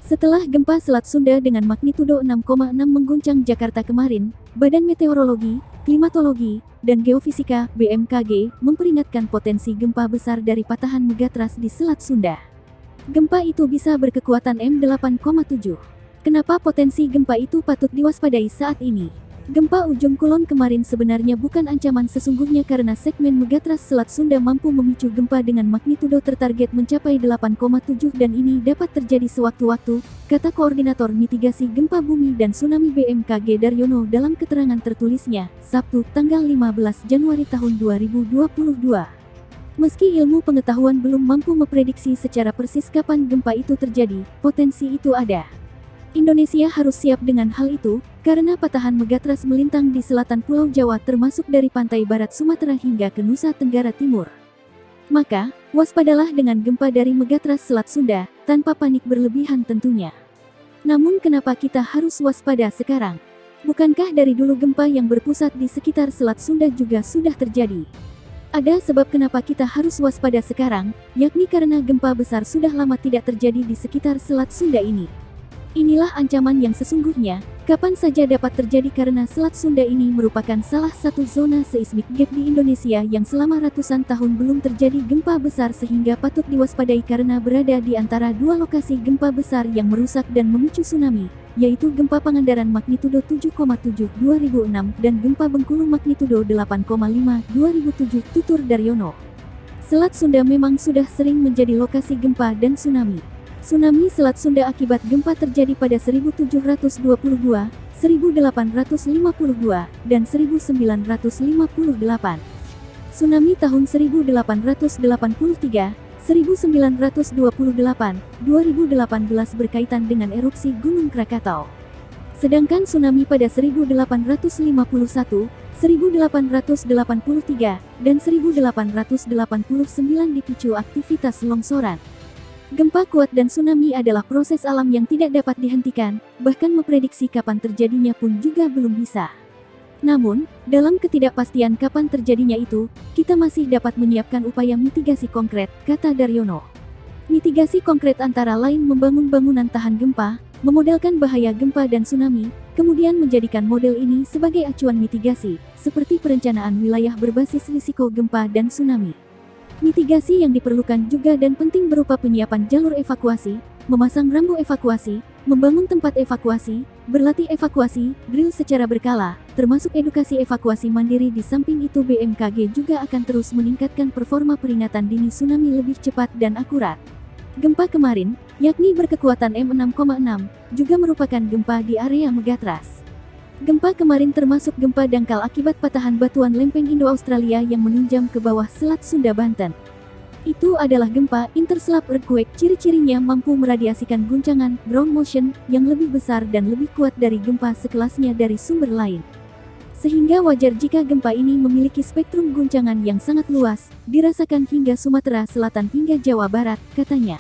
Setelah gempa Selat Sunda dengan magnitudo 6,6 mengguncang Jakarta kemarin, Badan Meteorologi, Klimatologi, dan Geofisika (BMKG) memperingatkan potensi gempa besar dari patahan megatrust di Selat Sunda. Gempa itu bisa berkekuatan M8,7. Kenapa potensi gempa itu patut diwaspadai saat ini? Gempa Ujung Kulon kemarin sebenarnya bukan ancaman sesungguhnya karena segmen megatrust Selat Sunda mampu memicu gempa dengan magnitudo tertarget mencapai 8,7 dan ini dapat terjadi sewaktu-waktu, kata Koordinator Mitigasi Gempa Bumi dan Tsunami BMKG Daryono dalam keterangan tertulisnya, Sabtu, tanggal 15 Januari tahun 2022. Meski ilmu pengetahuan belum mampu memprediksi secara persis kapan gempa itu terjadi, potensi itu ada. Indonesia harus siap dengan hal itu, karena patahan megatrust melintang di selatan Pulau Jawa termasuk dari pantai barat Sumatera hingga ke Nusa Tenggara Timur. Maka, waspadalah dengan gempa dari megatrust Selat Sunda, tanpa panik berlebihan tentunya. Namun kenapa kita harus waspada sekarang? Bukankah dari dulu gempa yang berpusat di sekitar Selat Sunda juga sudah terjadi? Ada sebab kenapa kita harus waspada sekarang, yakni karena gempa besar sudah lama tidak terjadi di sekitar Selat Sunda ini. Inilah ancaman yang sesungguhnya, kapan saja dapat terjadi karena Selat Sunda ini merupakan salah satu zona seismik gap di Indonesia yang selama ratusan tahun belum terjadi gempa besar sehingga patut diwaspadai karena berada di antara dua lokasi gempa besar yang merusak dan memicu tsunami, yaitu gempa Pangandaran magnitudo 7,7 2006 dan gempa Bengkulu magnitudo 8,5 2007, tutur Daryono. Selat Sunda memang sudah sering menjadi lokasi gempa dan tsunami. Tsunami Selat Sunda akibat gempa terjadi pada 1722, 1852, dan 1958. Tsunami tahun 1883, 1928, 2018 berkaitan dengan erupsi Gunung Krakatau. Sedangkan tsunami pada 1851, 1883, dan 1889 dipicu aktivitas longsoran. Gempa kuat dan tsunami adalah proses alam yang tidak dapat dihentikan, bahkan memprediksi kapan terjadinya pun juga belum bisa. Namun, dalam ketidakpastian kapan terjadinya itu, kita masih dapat menyiapkan upaya mitigasi konkret, kata Daryono. Mitigasi konkret antara lain membangun bangunan tahan gempa, memodelkan bahaya gempa dan tsunami, kemudian menjadikan model ini sebagai acuan mitigasi, seperti perencanaan wilayah berbasis risiko gempa dan tsunami. Mitigasi yang diperlukan juga dan penting berupa penyiapan jalur evakuasi, memasang rambu evakuasi, membangun tempat evakuasi, berlatih evakuasi, drill secara berkala, termasuk edukasi evakuasi mandiri. Di samping itu BMKG juga akan terus meningkatkan performa peringatan dini tsunami lebih cepat dan akurat. Gempa kemarin, yakni berkekuatan M6,6, juga merupakan gempa di area megatrust. Gempa kemarin termasuk gempa dangkal akibat patahan batuan lempeng Indo-Australia yang menunjam ke bawah Selat Sunda, Banten. Itu adalah gempa interslab earthquake, ciri-cirinya mampu meradiasikan guncangan ground motion yang lebih besar dan lebih kuat dari gempa sekelasnya dari sumber lain. Sehingga wajar jika gempa ini memiliki spektrum guncangan yang sangat luas, dirasakan hingga Sumatera Selatan hingga Jawa Barat, katanya.